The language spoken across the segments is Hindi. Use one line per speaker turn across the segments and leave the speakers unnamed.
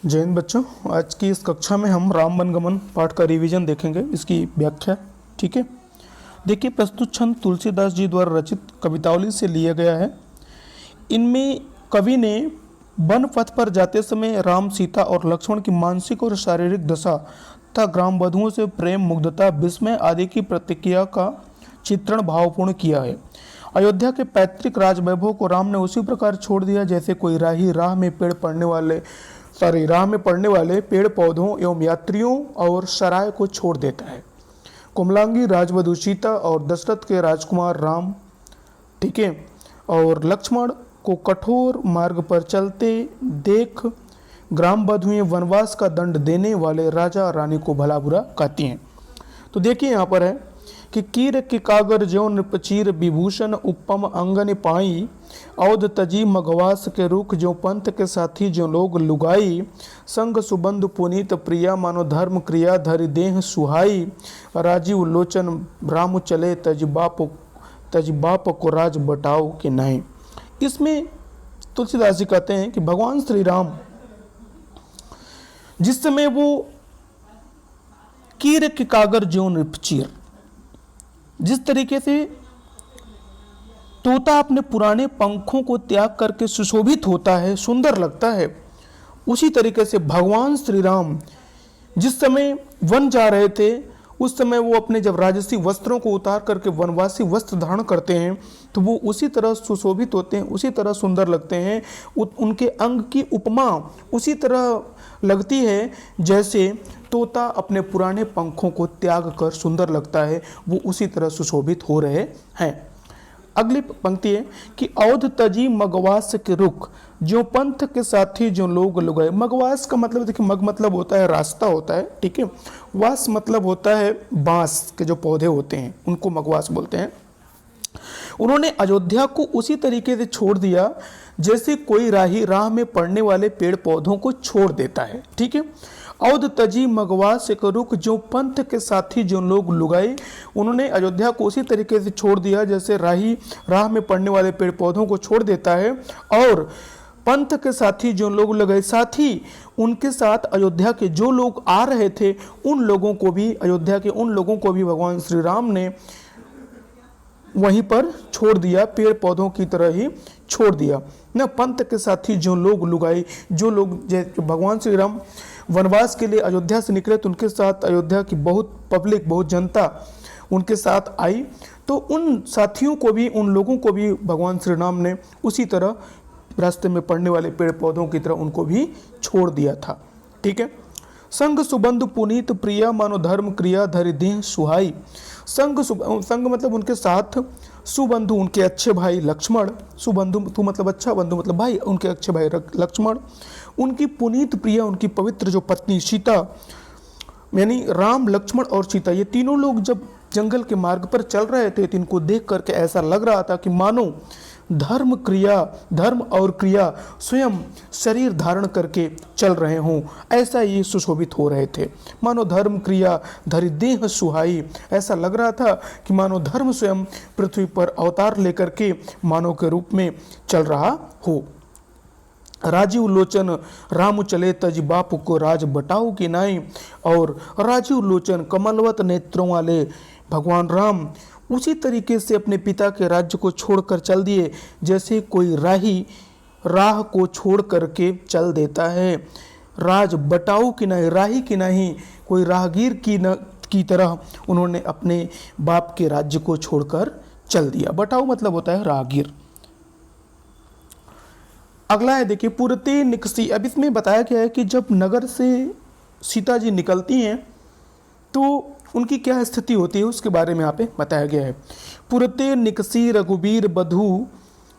जय हिंद बच्चों। आज की इस कक्षा में हम राम वनगमन पाठ का रिवीजन देखेंगे, इसकी व्याख्या। ठीक है, देखिए प्रस्तुत छंद तुलसीदास जी द्वारा रचित कवितावली से लिया गया है। इनमें कवि ने वन पथ पर जाते समय राम, सीता और लक्ष्मण की मानसिक और शारीरिक दशा तथा ग्राम बधुओं से प्रेम, मुग्धता, विस्मय आदि की प्रतिक्रिया का चित्रण भावपूर्ण किया है। अयोध्या के पैतृक राजवैभव को राम ने उसी प्रकार छोड़ दिया जैसे कोई राही राह में पड़ने वाले पेड़ पौधों एवं यात्रियों और सराय को छोड़ देता है। कोमलांगी राजवधू सीता और दशरथ के राजकुमार राम, ठीक है, और लक्ष्मण को कठोर मार्ग पर चलते देख ग्राम बधुएं वनवास का दंड देने वाले राजा रानी को भला बुरा कहती हैं। तो देखिए यहाँ पर है कि कीर के कागर ज्यों नृपचीर विभूषण उपम अंगन पाई, औध तजी मगवास के रुख जो पंथ के साथी जो लोग लुगाई, संग सुबंधु पुनीत प्रिया मानो धर्म क्रिया धरि देह सुहाई, राजीव लोचन राम चले तज बाप को राज बटाओ के नहीं। इसमें तुलसीदास जी कहते हैं कि भगवान श्री राम जिस समय वो कीर के कागर ज्यों नृपचीर, जिस तरीके से तोता अपने पुराने पंखों को त्याग करके सुशोभित होता है, सुंदर लगता है, उसी तरीके से भगवान श्री राम जिस समय वन जा रहे थे उस समय वो अपने जब राजसी वस्त्रों को उतार करके वनवासी वस्त्र धारण करते हैं तो वो उसी तरह सुशोभित होते हैं, उसी तरह सुंदर लगते हैं। उनके अंग की उपमा उसी तरह लगती है जैसे तोता अपने पुराने पंखों को त्याग कर सुंदर लगता है, वो उसी तरह सुशोभित हो रहे हैं। अगली पंक्ति है कि औध तजी मगवास के रुख जो पंथ के साथी जो लोग लुगाए। मगवास का मतलब देखिए, मग मतलब होता है रास्ता होता है, ठीक है, वास मतलब होता है बांस के जो पौधे होते हैं उनको मगवास बोलते हैं। उन्होंने अयोध्या को उसी तरीके से छोड़ दिया जैसे कोई राही राह में पड़ने वाले पेड़ पौधों को छोड़ देता है। ठीक है, औध तजी मगवास के रुख जो पंथ के साथी जो लोग लुगाए, उन्होंने अयोध्या को उसी तरीके से छोड़ दिया जैसे राही राह में पड़ने वाले पेड़ पौधों को छोड़ देता है, और पंथ के साथी जो लोग लगाए, साथ ही उनके साथ अयोध्या के जो लोग आ रहे थे उन लोगों को भी, अयोध्या के उन लोगों को भी भगवान श्री राम ने वहीं पर छोड़ दिया, पेड़ पौधों की तरह ही छोड़ दिया न। पंथ के साथी जो लोग लुगाई, जो लोग भगवान श्री राम वनवास के लिए अयोध्या से निकले तो उनके साथ अयोध्या की बहुत पब्लिक, बहुत जनता उनके साथ आई, तो उन साथियों को भी, उन लोगों को भी भगवान श्री राम ने उसी तरह रास्ते में पड़ने वाले पेड़ पौधों की तरह उनको भी छोड़ दिया था। ठीक है, संग सुबंधु पुनीत प्रिया मानो धर्म क्रिया धरि देह सुहाई। संग मतलब उनके साथ, सुबंधु उनके अच्छे भाई लक्ष्मण, सुबंधु मतलब अच्छा, बंधु मतलब भाई, उनके अच्छे भाई लक्ष्मण, उनकी पुनीत प्रिया उनकी पवित्र जो पत्नी सीता, यानी राम, लक्ष्मण और सीता, ये तीनों लोग जब जंगल के मार्ग पर चल रहे थे तो इनको देख करके ऐसा लग रहा था कि मानो धर्म और क्रिया स्वयं शरीर धारण करके चल रहे हों, ऐसा ये सुशोभित हो रहे थे। मानो धर्म क्रिया धरि देह सुहाई, ऐसा लग रहा था कि मानो धर्म स्वयं पृथ्वी पर अवतार लेकर के मानव के रूप में चल रहा हो। राजीव लोचन राम चले तज बाप को राज बटाओ की नाई, और राजीव लोचन कमलवत नेत्रों वाले भगवान राम उसी तरीके से अपने पिता के राज्य को छोड़कर चल दिए जैसे कोई राही राह को छोड़ करके चल देता है। राज बटाऊ की नहीं, राही की नहीं, कोई राहगीर की तरह उन्होंने अपने बाप के राज्य को छोड़कर चल दिया। बटाऊ मतलब होता है राहगीर। अगला है देखिए पुरते निकसी। अब इसमें बताया गया है कि जब नगर से सीता जी निकलती हैं तो उनकी क्या स्थिति होती है, उसके बारे में यहाँ पे बताया गया है। पुरते निकसी रघुबीर बधू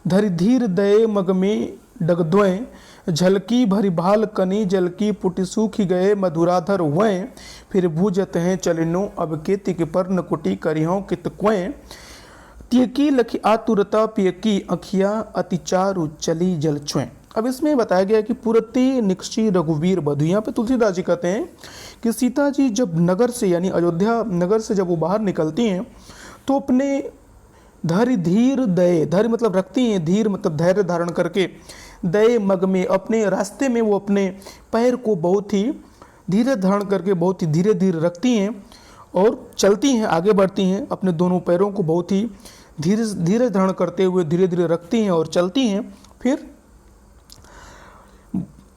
धरि धीर दये मग में डगद्वय, झलकी भरी भाल कनी जल की पुटि सूखी गए मधुराधर वय, फिर भूजत हैं चलिनो अब के तिक पर नकुटी करियों कित क्वय, तियकी लखी आतुरता पियकी अखिया अतिचारु चली जल छुएं। अब इसमें बताया गया है कि पुरते निकसी रघुवीर बधू, यहाँ पे तुलसीदास जी कहते हैं कि सीता जी जब नगर से, यानी अयोध्या नगर से जब वो बाहर निकलती हैं तो अपने धैर्य धीर दये, धैर्य मतलब रखती हैं, धीर मतलब धैर्य धारण करके, दये मग में, अपने रास्ते में वो अपने पैर को बहुत ही धीरे धारण करके बहुत ही धीरे धीरे रखती हैं और चलती हैं, आगे बढ़ती हैं। अपने दोनों पैरों को बहुत ही धीरे धीरे धारण करते हुए धीरे धीरे रखती हैं और चलती हैं। फिर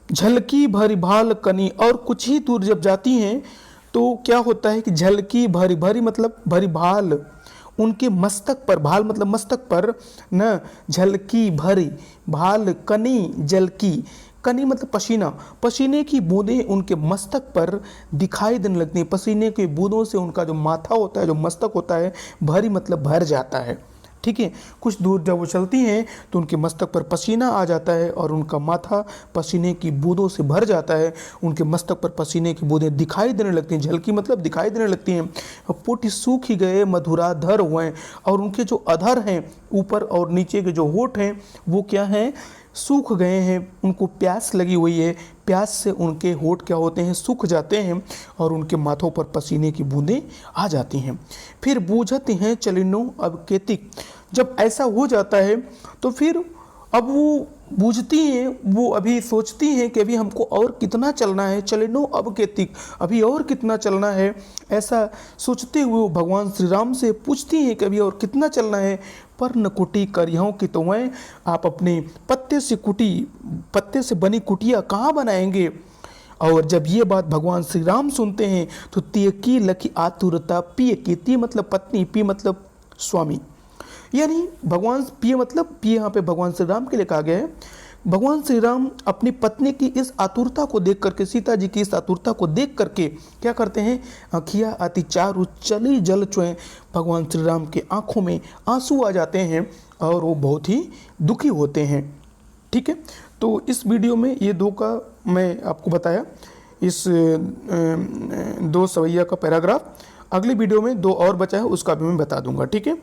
झलकी भरी भाल कनी, और कुछ ही दूर जब जाती हैं तो क्या होता है कि झलकी भरी, भरी मतलब भरी भाल, उनके मस्तक पर, भाल मतलब मस्तक पर न, झलकी भरी भाल कनी जलकी, कनी मतलब पसीना, पसीने की बूंदें उनके मस्तक पर दिखाई देने लगती हैं। पसीने की बूंदों से उनका जो माथा होता है, जो मस्तक होता है, भरी मतलब भर जाता है। ठीक है, कुछ दूर जब वो चलती हैं तो उनके मस्तक पर पसीना आ जाता है और उनका माथा पसीने की बूंदों से भर जाता है। उनके मस्तक पर पसीने की बूंदें दिखाई देने लगती हैं, झलकी मतलब दिखाई देने लगती हैं। पुट सूख ही गए मधुराधर हुए, और उनके जो अधर हैं, ऊपर और नीचे के जो होठ हैं, वो क्या हैं, सूख गए हैं। उनको प्यास लगी हुई है, प्यास से उनके होठ क्या होते हैं, सूख जाते हैं और उनके माथों पर पसीने की बूंदें आ जाती हैं। फिर बूझते हैं चलिनो अब केतिक, जब ऐसा हो जाता है तो फिर अब वो बूझती हैं, वो अभी सोचती हैं कि अभी हमको और कितना चलना है, चलिनो अब केतिक, अभी और कितना चलना है। ऐसा सोचते हुए वो भगवान श्री राम से पूछती हैं कि अभी और कितना चलना है। पर न कुटी करियों की तो वह, आप अपने पत्ते से बनी कुटिया कहाँ बनाएंगे। और जब ये बात भगवान श्री राम सुनते हैं तो तिय की लखी आतुरता, पिय की, ती मतलब पत्नी, पी मतलब स्वामी, यानी भगवान पिय मतलब पिय यहाँ पे भगवान श्री राम के लिए कहा गया है। भगवान श्री राम अपनी पत्नी की इस आतुरता को देख करके, सीता जी की इस आतुरता को देख करके क्या करते हैं, अखिया अति चारु चली जल चुए, भगवान श्री राम के आंखों में आंसू आ जाते हैं और वो बहुत ही दुखी होते हैं। ठीक है, तो इस वीडियो में ये दो का मैं आपको बताया, इस दो सवैया का पैराग्राफ। अगली वीडियो में दो और बचा है, उसका भी मैं बता दूंगा। ठीक है।